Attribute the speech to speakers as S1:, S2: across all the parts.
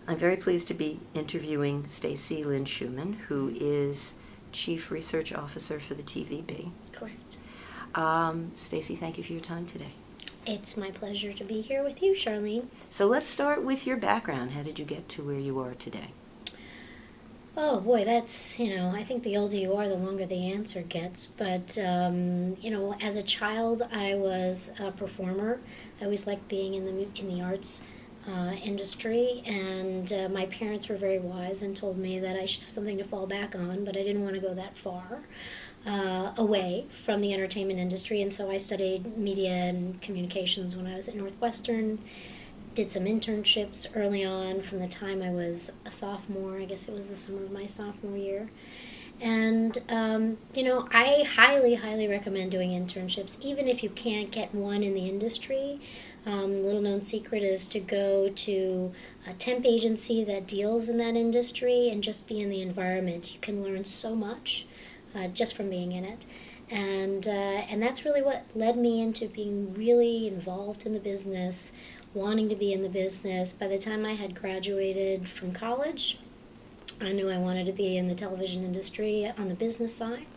S1: I'm very pleased to be interviewing Stacey Lynn Schulman, who is Chief Research Officer for the TVB.
S2: Correct.
S1: Stacey, thank you for your time today.
S2: It's my pleasure to be here with you, Charlene.
S1: So let's start with your background. How did you get to where you are today?
S2: Oh boy, that's, I think the older you are, the longer the answer gets. But, as a child, I was a performer. I always liked being in the arts industry, and my parents were very wise and told me that I should have something to fall back on, but I didn't want to go that far away from the entertainment industry, and so I studied media and communications when I was at Northwestern. Did some internships early on from the time I was a sophomore. I guess it was the summer of my sophomore year. And, I highly, highly recommend doing internships, even if you can't get one in the industry. Little known secret is to go to a temp agency that deals in that industry and just be in the environment. You can learn so much just from being in it. And that's really what led me into being really involved in the business, wanting to be in the business. By the time I had graduated from college, I knew I wanted to be in the television industry on the business side.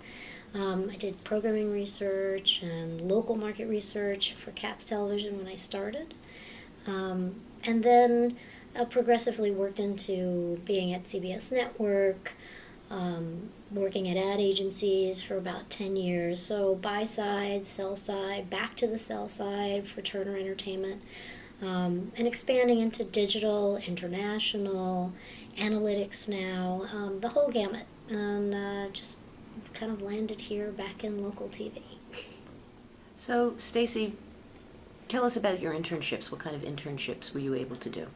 S2: I did programming research and local market research for Katz Television when I started. And then progressively worked into being at CBS Network, working at ad agencies for about 10 years. So buy side, sell side, back to the sell side for Turner Entertainment. And expanding into digital, international, analytics now, the whole gamut. And just kind of landed here back in local TV.
S1: So, Stacey, tell us about your internships. What kind of internships were you able to do?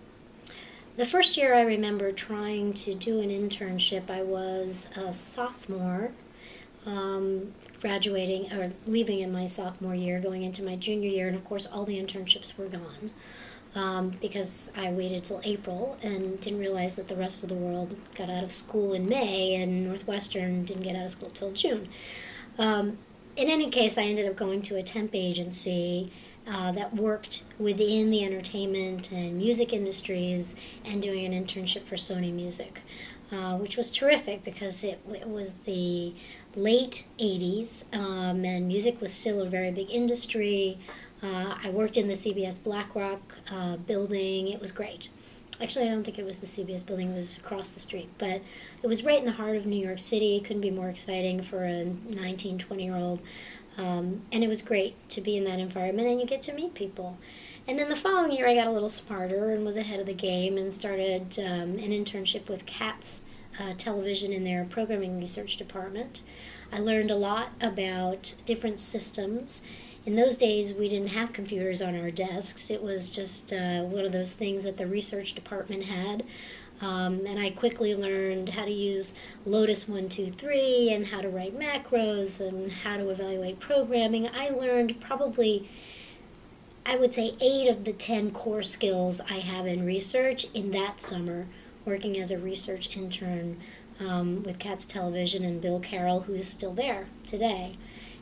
S2: The first year I remember trying to do an internship, I was a sophomore, graduating or leaving in my sophomore year, going into my junior year, and of course all the internships were gone. Because I waited till April and didn't realize that the rest of the world got out of school in May, and Northwestern didn't get out of school till June. In any case, I ended up going to a temp agency that worked within the entertainment and music industries and doing an internship for Sony Music, which was terrific because it was the late 80s, and music was still a very big industry. I worked in the CBS BlackRock building. It was great. Actually, I don't think it was the CBS building. It was across the street. But it was right in the heart of New York City. It couldn't be more exciting for a 19, 20-year-old. And it was great to be in that environment, and you get to meet people. And then the following year, I got a little smarter and was ahead of the game and started an internship with Katz Television in their programming research department. I learned a lot about different systems. In those days, we didn't have computers on our desks. It was just one of those things that the research department had. And I quickly learned how to use Lotus 123 and how to write macros and how to evaluate programming. I learned probably, I would say, 8 of the 10 core skills I have in research in that summer, working as a research intern with Katz Television and Bill Carroll, who is still there today.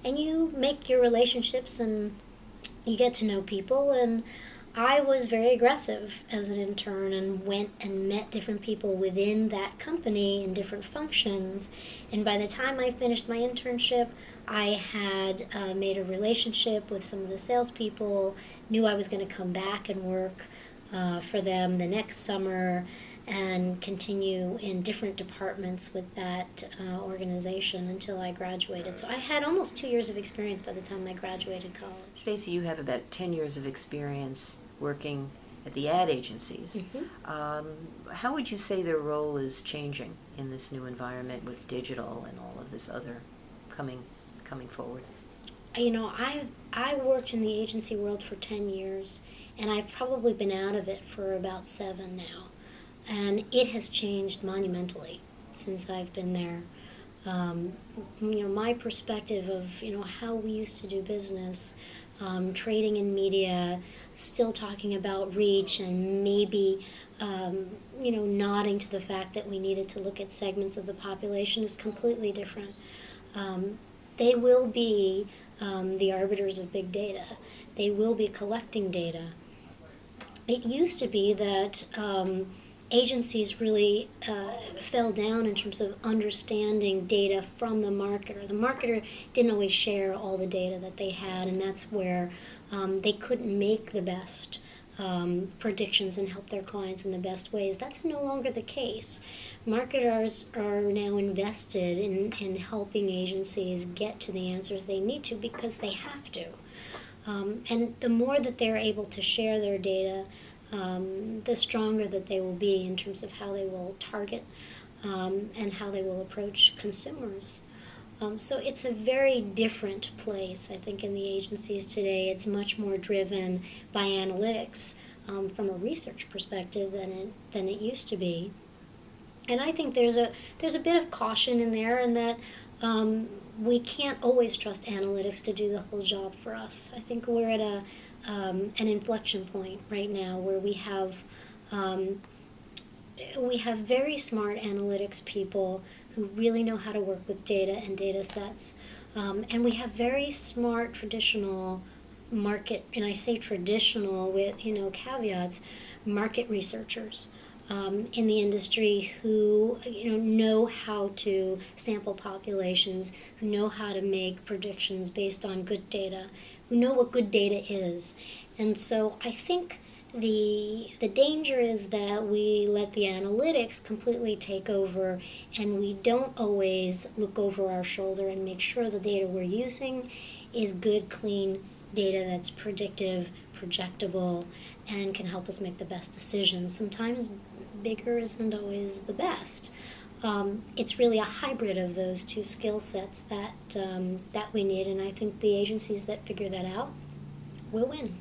S2: And you make your relationships and you get to know people. And I was very aggressive as an intern and went and met different people within that company in different functions. And by the time I finished my internship, I had made a relationship with some of the salespeople, knew I was going to come back and work for them the next summer and continue in different departments with that organization until I graduated. So I had almost 2 years of experience by the time I graduated college.
S1: Stacey, you have about 10 years of experience working at the ad agencies.
S2: Mm-hmm.
S1: How would you say their role is changing in this new environment with digital and all of this other coming forward?
S2: I worked in the agency world for 10 years, and I've probably been out of it for about 7 now. And it has changed monumentally since I've been there. My perspective of, how we used to do business, trading in media, still talking about reach and maybe, nodding to the fact that we needed to look at segments of the population is completely different. They will be the arbiters of big data. They will be collecting data. It used to be that agencies really fell down in terms of understanding data from the marketer. The marketer didn't always share all the data that they had, and that's where they couldn't make the best predictions and help their clients in the best ways. That's no longer the case. Marketers are now invested in helping agencies get to the answers they need to because they have to. And the more that they're able to share their data, the stronger that they will be in terms of how they will target and how they will approach consumers. So it's a very different place, I think, in the agencies today. It's much more driven by analytics from a research perspective than it used to be. And I think there's a bit of caution in there, in that we can't always trust analytics to do the whole job for us. I think we're at an inflection point right now where we have very smart analytics people who really know how to work with data and data sets. And we have very smart traditional market, and I say traditional with caveats, market researchers in the industry who know how to sample populations, who know how to make predictions based on good data, who know what good data is. And so I think the danger is that we let the analytics completely take over, and we don't always look over our shoulder and make sure the data we're using is good, clean data that's predictive, projectable, and can help us make the best decisions. Sometimes bigger isn't always the best. It's really a hybrid of those two skill sets that we need, and I think the agencies that figure that out will win.